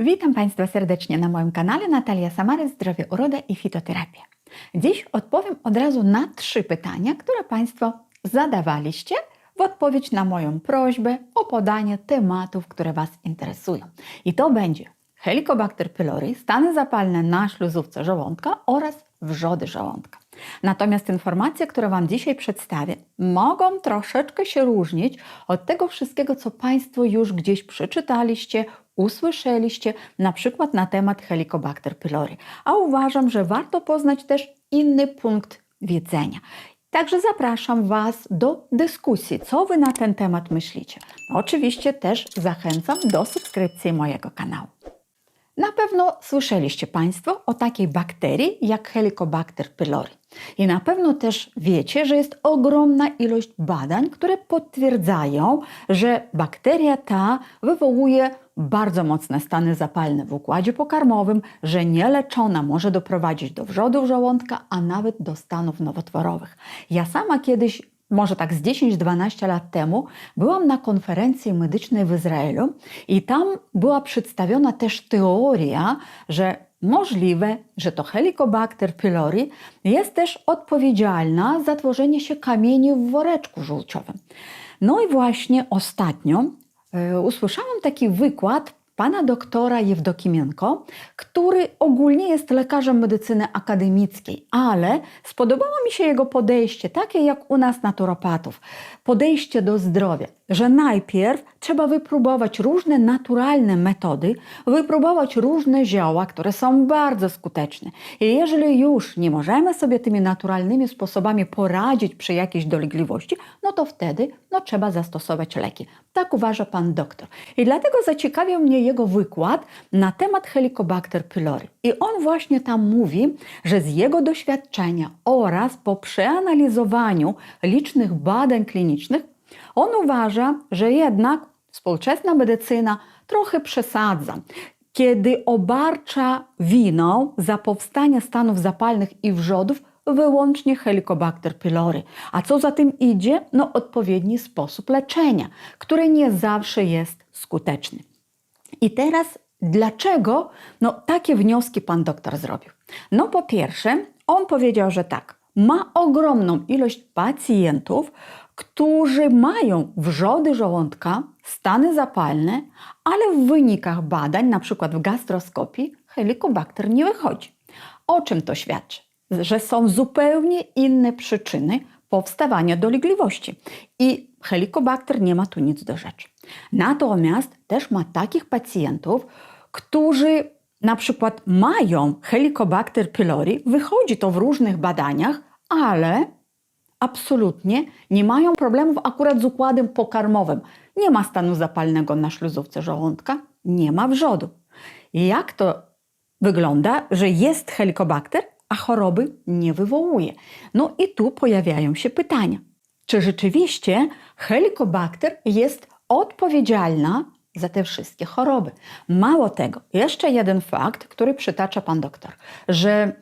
Witam Państwa serdecznie na moim kanale Natalia Samary, Zdrowie, Uroda i Fitoterapia. Dziś odpowiem od razu na 3 pytania, które Państwo zadawaliście w odpowiedź na moją prośbę o podanie tematów, które Was interesują. I to będzie Helicobacter pylori, stany zapalne na śluzówce żołądka oraz wrzody żołądka. Natomiast informacje, które Wam dzisiaj przedstawię, mogą troszeczkę się różnić od tego wszystkiego, co Państwo już gdzieś przeczytaliście, usłyszeliście, na przykład na temat Helicobacter pylori. A uważam, że warto poznać też inny punkt widzenia. Także zapraszam Was do dyskusji, co Wy na ten temat myślicie. Oczywiście też zachęcam do subskrypcji mojego kanału. Na pewno słyszeliście Państwo o takiej bakterii jak Helicobacter pylori. I na pewno też wiecie, że jest ogromna ilość badań, które potwierdzają, że bakteria ta wywołuje bardzo mocne stany zapalne w układzie pokarmowym, że nieleczona może doprowadzić do wrzodów żołądka, a nawet do stanów nowotworowych. Ja sama kiedyś, może tak z 10-12 lat temu, byłam na konferencji medycznej w Izraelu i tam była przedstawiona też teoria, że możliwe, że to Helicobacter pylori jest też odpowiedzialna za tworzenie się kamieni w woreczku żółciowym. No i właśnie ostatnio usłyszałam taki wykład pana doktora Jewdokimienko, który ogólnie jest lekarzem medycyny akademickiej, ale spodobało mi się jego podejście, takie jak u nas naturopatów, podejście do zdrowia, że najpierw trzeba wypróbować różne naturalne metody, wypróbować różne zioła, które są bardzo skuteczne. I jeżeli już nie możemy sobie tymi naturalnymi sposobami poradzić przy jakiejś dolegliwości, no to wtedy trzeba zastosować leki. Tak uważa pan doktor. I dlatego zaciekawił mnie jego wykład na temat Helicobacter pylori. I on właśnie tam mówi, że z jego doświadczenia oraz po przeanalizowaniu licznych badań klinicznych on uważa, że jednak współczesna medycyna trochę przesadza, kiedy obarcza winą za powstanie stanów zapalnych i wrzodów wyłącznie Helicobacter pylori. A co za tym idzie? Odpowiedni sposób leczenia, który nie zawsze jest skuteczny. I teraz dlaczego takie wnioski pan doktor zrobił? Po pierwsze, on powiedział, że tak, ma ogromną ilość pacjentów, którzy mają wrzody żołądka, stany zapalne, ale w wynikach badań, na przykład w gastroskopii, Helicobacter nie wychodzi. O czym to świadczy? Że są zupełnie inne przyczyny powstawania dolegliwości i Helicobacter nie ma tu nic do rzeczy. Natomiast też ma takich pacjentów, którzy na przykład mają Helicobacter pylori, wychodzi to w różnych badaniach, ale absolutnie nie mają problemów akurat z układem pokarmowym. Nie ma stanu zapalnego na śluzówce żołądka, nie ma wrzodu. Jak to wygląda, że jest Helicobacter, a choroby nie wywołuje? I tu pojawiają się pytania. Czy rzeczywiście Helicobacter jest odpowiedzialna za te wszystkie choroby? Mało tego, jeszcze jeden fakt, który przytacza pan doktor, że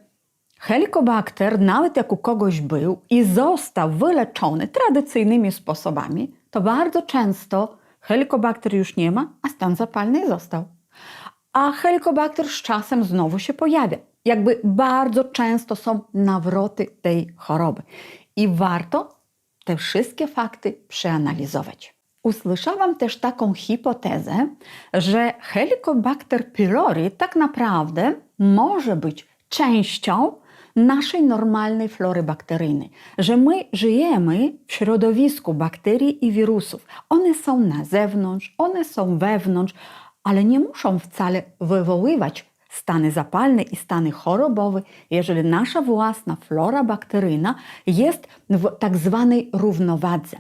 Helicobacter, nawet jak u kogoś był i został wyleczony tradycyjnymi sposobami, to bardzo często Helicobacter już nie ma, a stan zapalny został. A Helicobacter z czasem znowu się pojawia. Jakby bardzo często są nawroty tej choroby. I warto te wszystkie fakty przeanalizować. Usłyszałam też taką hipotezę, że Helicobacter pylori tak naprawdę może być częścią naszej normalnej flory bakteryjnej, że my żyjemy w środowisku bakterii i wirusów. One są na zewnątrz, one są wewnątrz, ale nie muszą wcale wywoływać stany zapalne i stany chorobowe, jeżeli nasza własna flora bakteryjna jest w tak zwanej równowadze.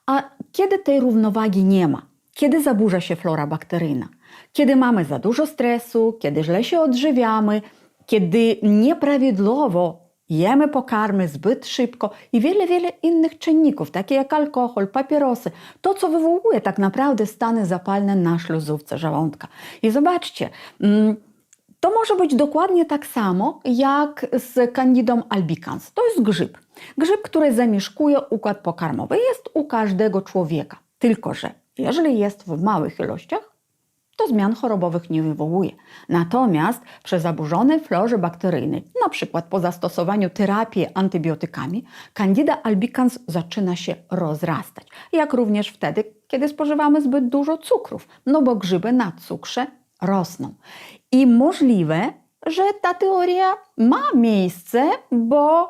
A kiedy tej równowagi nie ma? Kiedy zaburza się flora bakteryjna? Kiedy mamy za dużo stresu, kiedy źle się odżywiamy, kiedy nieprawidłowo jemy pokarmy zbyt szybko i wiele innych czynników, takie jak alkohol, papierosy, to co wywołuje tak naprawdę stany zapalne na śluzówce żołądka. I zobaczcie, to może być dokładnie tak samo jak z Candidum albicans. To jest grzyb. Grzyb, który zamieszkuje układ pokarmowy. Jest u każdego człowieka. Tylko że jeżeli jest w małych ilościach, to zmian chorobowych nie wywołuje. Natomiast przy zaburzonej florze bakteryjnej, na przykład po zastosowaniu terapii antybiotykami, Candida albicans zaczyna się rozrastać. Jak również wtedy, kiedy spożywamy zbyt dużo cukrów, no bo grzyby na cukrze rosną. I możliwe, że ta teoria ma miejsce, bo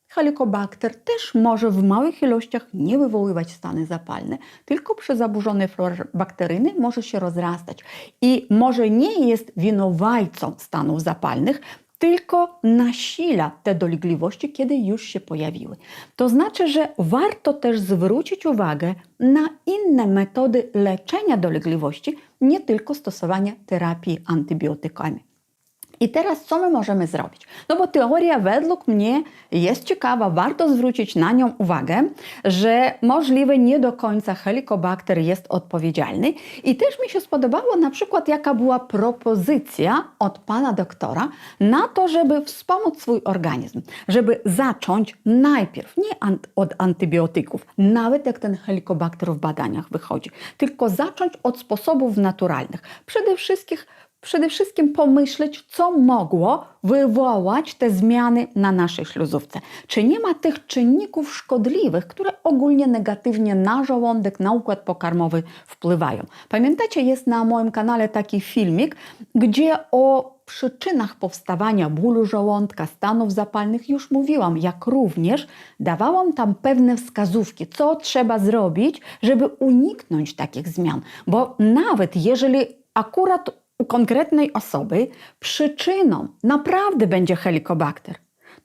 Helicobacter też może w małych ilościach nie wywoływać stany zapalne, tylko przy zaburzonej florze bakteryjnej może się rozrastać i może nie jest winowajcą stanów zapalnych, tylko nasila te dolegliwości, kiedy już się pojawiły. To znaczy, że warto też zwrócić uwagę na inne metody leczenia dolegliwości, nie tylko stosowania terapii antybiotykami. I teraz co my możemy zrobić? No bo teoria według mnie jest ciekawa, warto zwrócić na nią uwagę, że możliwe nie do końca Helicobacter jest odpowiedzialny. I też mi się spodobało na przykład jaka była propozycja od pana doktora na to, żeby wspomóc swój organizm, żeby zacząć najpierw nie od antybiotyków, nawet jak ten Helicobacter w badaniach wychodzi, tylko zacząć od sposobów naturalnych. Przede wszystkim pomyśleć, co mogło wywołać te zmiany na naszej śluzówce. Czy nie ma tych czynników szkodliwych, które ogólnie negatywnie na żołądek, na układ pokarmowy wpływają. Pamiętacie, jest na moim kanale taki filmik, gdzie o przyczynach powstawania bólu żołądka, stanów zapalnych już mówiłam, jak również dawałam tam pewne wskazówki, co trzeba zrobić, żeby uniknąć takich zmian. Bo nawet jeżeli akurat u konkretnej osoby przyczyną naprawdę będzie Helicobacter,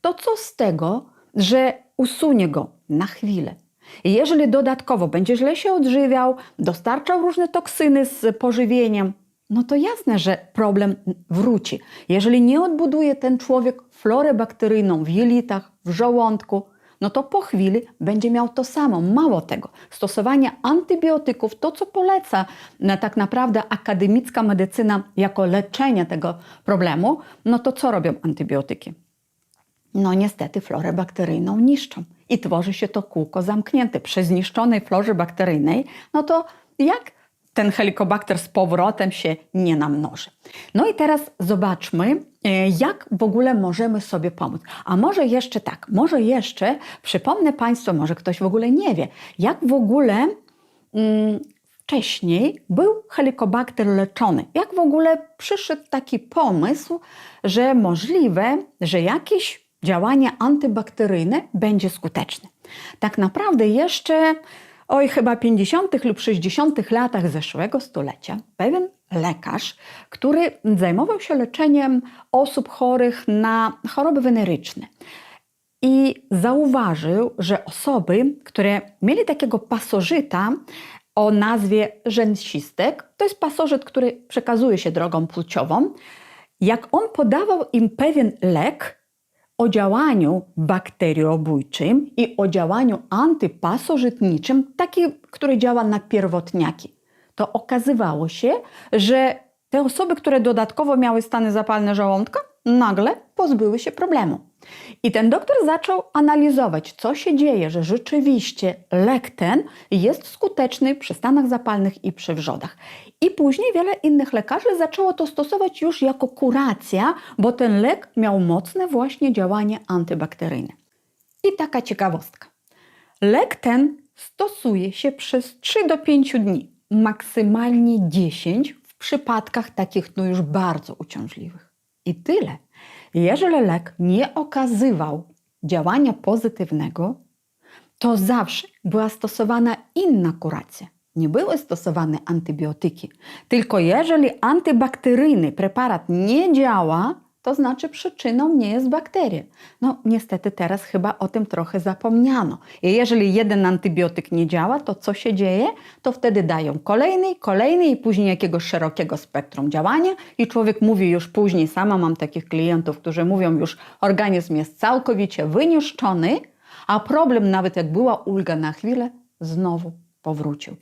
to co z tego, że usunie go na chwilę? I jeżeli dodatkowo będzie źle się odżywiał, dostarczał różne toksyny z pożywieniem, no to jasne, że problem wróci. Jeżeli nie odbuduje ten człowiek florę bakteryjną w jelitach, w żołądku, no to po chwili będzie miał to samo. Mało tego, stosowanie antybiotyków, to co poleca tak naprawdę akademicka medycyna jako leczenie tego problemu, no to co robią antybiotyki? No niestety florę bakteryjną niszczą i tworzy się to kółko zamknięte. Przy zniszczonej florze bakteryjnej, no to jak ten Helicobacter z powrotem się nie namnoży? No i teraz zobaczmy, jak w ogóle możemy sobie pomóc. A może jeszcze tak, może jeszcze przypomnę Państwu, może ktoś w ogóle nie wie, jak w ogóle wcześniej był Helicobacter leczony. Jak w ogóle przyszedł taki pomysł, że możliwe, że jakieś działanie antybakteryjne będzie skuteczne. Tak naprawdę jeszcze chyba 50. lub 60. latach zeszłego stulecia pewien lekarz, który zajmował się leczeniem osób chorych na choroby weneryczne i zauważył, że osoby, które mieli takiego pasożyta o nazwie rzęsistek, to jest pasożyt, który przekazuje się drogą płciową, jak on podawał im pewien lek o działaniu bakteriobójczym i o działaniu antypasożytniczym, taki, który działa na pierwotniaki, to okazywało się, że te osoby, które dodatkowo miały stany zapalne żołądka, nagle pozbyły się problemu. I ten doktor zaczął analizować, co się dzieje, że rzeczywiście lek ten jest skuteczny przy stanach zapalnych i przy wrzodach. I później wiele innych lekarzy zaczęło to stosować już jako kuracja, bo ten lek miał mocne właśnie działanie antybakteryjne. I taka ciekawostka. Lek ten stosuje się przez 3 do 5 dni, maksymalnie 10 w przypadkach takich już bardzo uciążliwych. I tyle. Jeżeli lek nie okazywał działania pozytywnego, to zawsze była stosowana inna kuracja. Nie były stosowane antybiotyki. Tylko jeżeli antybakteryjny preparat nie działa, to znaczy przyczyną nie jest bakteria. No niestety teraz chyba o tym trochę zapomniano. I jeżeli jeden antybiotyk nie działa, to co się dzieje? To wtedy dają kolejny i później jakiegoś szerokiego spektrum działania i człowiek mówi już później, sama mam takich klientów, którzy mówią już, organizm jest całkowicie wyniszczony, a problem nawet jak była ulga na chwilę, znowu powrócił.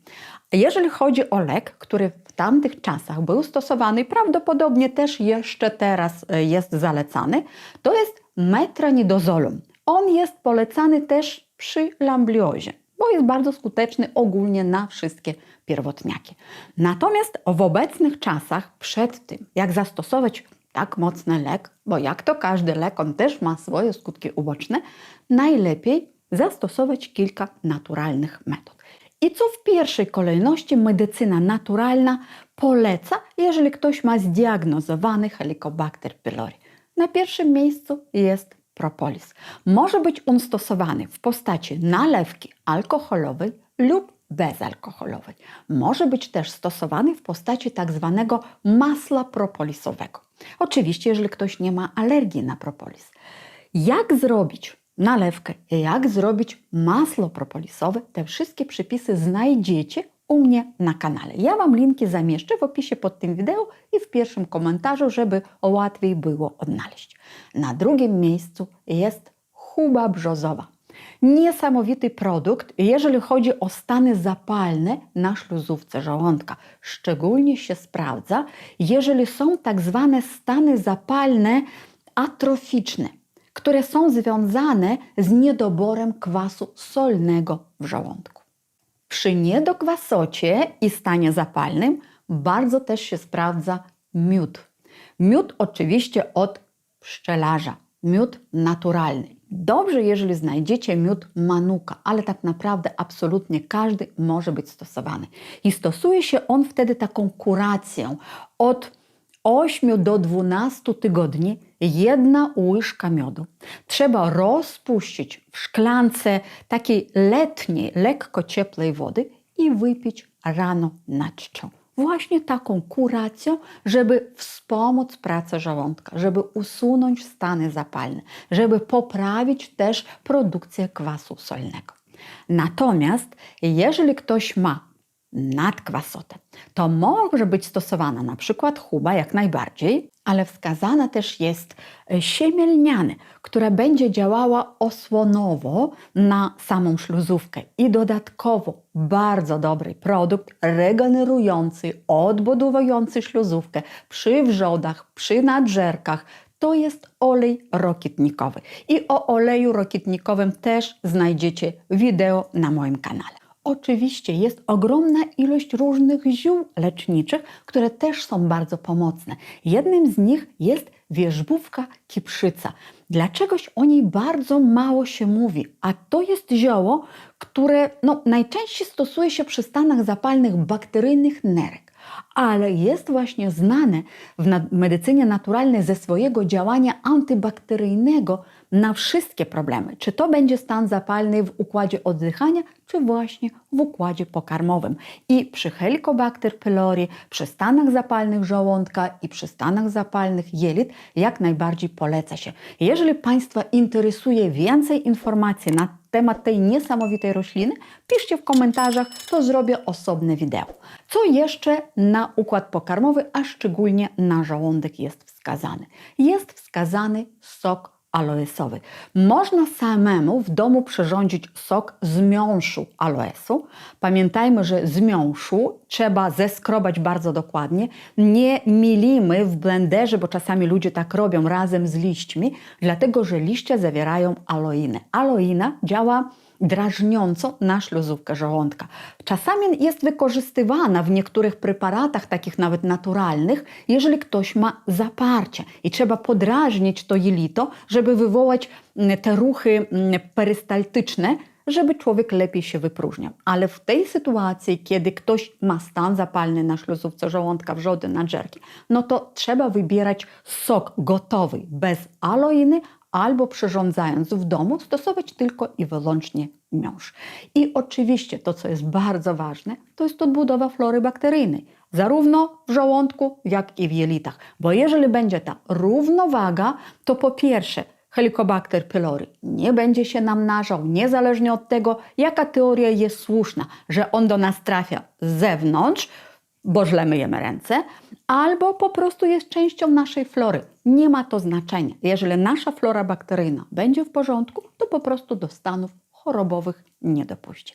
Jeżeli chodzi o lek, który w tamtych czasach był stosowany, prawdopodobnie też jeszcze teraz jest zalecany, to jest metronidazolum. On jest polecany też przy lambliozie. bo jest bardzo skuteczny ogólnie na wszystkie pierwotniaki. Natomiast w obecnych czasach, przed tym, jak zastosować tak mocny lek, bo jak to każdy lek, on też ma swoje skutki uboczne, najlepiej zastosować kilka naturalnych metod. I co w pierwszej kolejności medycyna naturalna poleca, jeżeli ktoś ma zdiagnozowany Helicobacter pylori? Na pierwszym miejscu jest propolis. Może być on stosowany w postaci nalewki alkoholowej lub bezalkoholowej. Może być też stosowany w postaci tak zwanego masła propolisowego. Oczywiście, jeżeli ktoś nie ma alergii na propolis. Jak zrobić nalewkę, jak zrobić masło propolisowe, te wszystkie przepisy znajdziecie u mnie na kanale. Ja Wam linki zamieszczę w opisie pod tym wideo i w pierwszym komentarzu, żeby łatwiej było odnaleźć. Na drugim miejscu jest huba brzozowa. Niesamowity produkt, jeżeli chodzi o stany zapalne na śluzówce żołądka. Szczególnie się sprawdza, jeżeli są tak zwane stany zapalne atroficzne, które są związane z niedoborem kwasu solnego w żołądku. Przy niedokwasocie i stanie zapalnym bardzo też się sprawdza miód. Miód oczywiście od pszczelarza, miód naturalny. Dobrze, jeżeli znajdziecie miód manuka, ale tak naprawdę absolutnie każdy może być stosowany. I stosuje się on wtedy taką kuracją od 8 do 12 tygodni, 1 łyżka miodu. Trzeba rozpuścić w szklance takiej letniej, lekko ciepłej wody i wypić rano nad czczą. Właśnie taką kuracją, żeby wspomóc pracę żołądka, żeby usunąć stany zapalne, żeby poprawić też produkcję kwasu solnego. Natomiast jeżeli ktoś ma nadkwasotę, to może być stosowana na przykład huba jak najbardziej, ale wskazana też jest siemię lniane, która będzie działała osłonowo na samą śluzówkę i dodatkowo bardzo dobry produkt regenerujący, odbudowujący śluzówkę przy wrzodach, przy nadżerkach. To jest olej rokitnikowy. I o oleju rokitnikowym też znajdziecie wideo na moim kanale. Oczywiście jest ogromna ilość różnych ziół leczniczych, które też są bardzo pomocne. Jednym z nich jest wierzbówka kiprzyca. Dlaczegoś o niej bardzo mało się mówi, a to jest zioło, które najczęściej stosuje się przy stanach zapalnych bakteryjnych nerek, ale jest właśnie znane w medycynie naturalnej ze swojego działania antybakteryjnego na wszystkie problemy. Czy to będzie stan zapalny w układzie oddychania, czy właśnie w układzie pokarmowym. I przy Helicobacter pylori, przy stanach zapalnych żołądka i przy stanach zapalnych jelit jak najbardziej poleca się. Jeżeli Państwa interesuje więcej informacji na temat tej niesamowitej rośliny, piszcie w komentarzach, to zrobię osobne wideo. Co jeszcze na układ pokarmowy, a szczególnie na żołądek jest wskazany? Jest wskazany sok aloesowy. Można samemu w domu przyrządzić sok z miąższu aloesu. Pamiętajmy, że z miąższu trzeba zeskrobać bardzo dokładnie. Nie milimy w blenderze, bo czasami ludzie tak robią razem z liśćmi, dlatego że liście zawierają aloinę. Aloina działa drażniąco na śluzówkę żołądka. Czasami jest wykorzystywana w niektórych preparatach, takich nawet naturalnych, jeżeli ktoś ma zaparcie i trzeba podrażnić to jelito, żeby wywołać te ruchy perystaltyczne, żeby człowiek lepiej się wypróżniał. Ale w tej sytuacji, kiedy ktoś ma stan zapalny na śluzówce żołądka, wrzody, nadżerki, to trzeba wybierać sok gotowy, bez aloiny, albo przyrządzając w domu, stosować tylko i wyłącznie miąższ. I oczywiście to, co jest bardzo ważne, to jest odbudowa flory bakteryjnej, zarówno w żołądku, jak i w jelitach. Bo jeżeli będzie ta równowaga, to po pierwsze Helicobacter pylori nie będzie się namnażał, niezależnie od tego, jaka teoria jest słuszna, że on do nas trafia z zewnątrz, bo źle myjemy ręce, albo po prostu jest częścią naszej flory. Nie ma to znaczenia. Jeżeli nasza flora bakteryjna będzie w porządku, to po prostu do stanów chorobowych nie dopuści.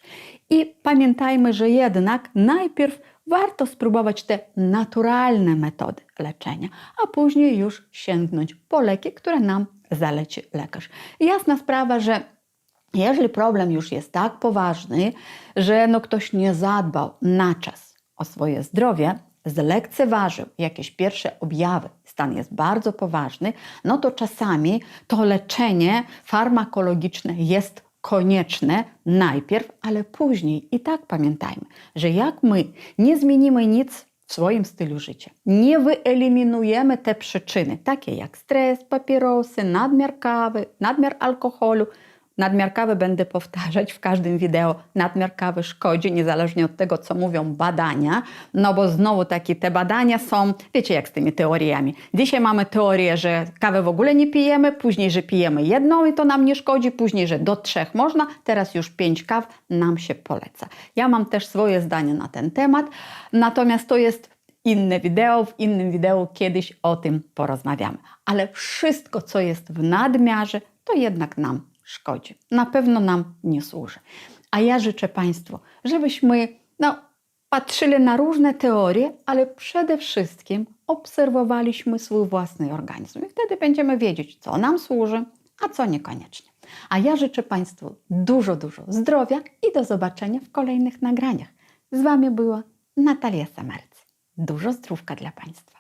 I pamiętajmy, że jednak najpierw warto spróbować te naturalne metody leczenia, a później już sięgnąć po leki, które nam zaleci lekarz. Jasna sprawa, że Jeżeli problem już jest tak poważny, że ktoś nie zadbał na czas o swoje zdrowie, zlekceważył jakieś pierwsze objawy, stan jest bardzo poważny, no to czasami to leczenie farmakologiczne jest konieczne najpierw, ale później. I tak pamiętajmy, że jak my nie zmienimy nic w swoim stylu życia, nie wyeliminujemy te przyczyny, takie jak stres, papierosy, nadmiar kawy, nadmiar alkoholu. Nadmiar kawy będę powtarzać w każdym wideo. Nadmiar kawy szkodzi, niezależnie od tego, co mówią badania, no bo znowu te badania są, wiecie jak z tymi teoriami. Dzisiaj mamy teorię, że kawę w ogóle nie pijemy, później, że pijemy jedną i to nam nie szkodzi, później, że do 3 można, teraz już 5 kaw nam się poleca. Ja mam też swoje zdanie na ten temat, natomiast to jest inne wideo, w innym wideo kiedyś o tym porozmawiamy. Ale wszystko, co jest w nadmiarze, to jednak nam szkodzi. Na pewno nam nie służy. A ja życzę Państwu, żebyśmy patrzyli na różne teorie, ale przede wszystkim obserwowaliśmy swój własny organizm. I wtedy będziemy wiedzieć, co nam służy, a co niekoniecznie. A ja życzę Państwu dużo zdrowia i do zobaczenia w kolejnych nagraniach. Z Wami była Natalia Samarys. Dużo zdrówka dla Państwa.